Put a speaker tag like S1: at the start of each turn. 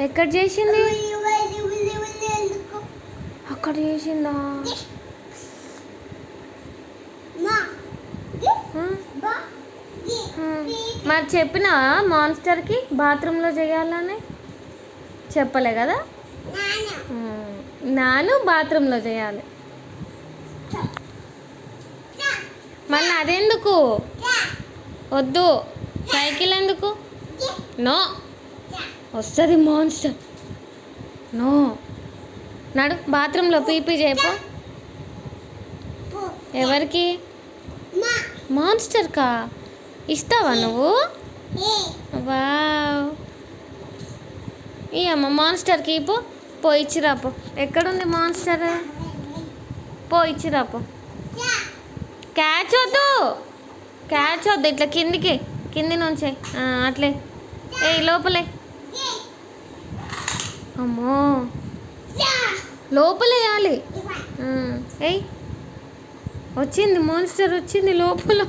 S1: ఎక్కడ చేసింది? అక్కడ చేసిందా? మరి చెప్పినా మాన్స్టర్కి బాత్రూంలో చేయాలని? చెప్పలే కదా. నాను బాత్రూంలో చేయాలి. మళ్ళీ అదెందుకు? వద్దు. సైకిల్ ఎందుకు? నో, వస్తుంది మాన్స్టర్. నో, నడు బాత్రూంలో పీపీ చేయపో. ఎవరికి? మాన్స్టర్కా? ఇస్తావా నువ్వు? వావ్. ఈ అమ్మ మాన్స్టర్కి పో ఇచ్చిరాపో. ఎక్కడుంది మాన్స్టర్? పో ఇచ్చిరాపో. క్యాచ్ వద్దు, క్యాచ్ వద్దు. ఇట్లా కింది నుంచే అట్లే ఏ లోపలే. అమ్మో, లోపలేయాలి. ఏయ్, వచ్చింది మాన్స్టర్, వచ్చింది లోపల.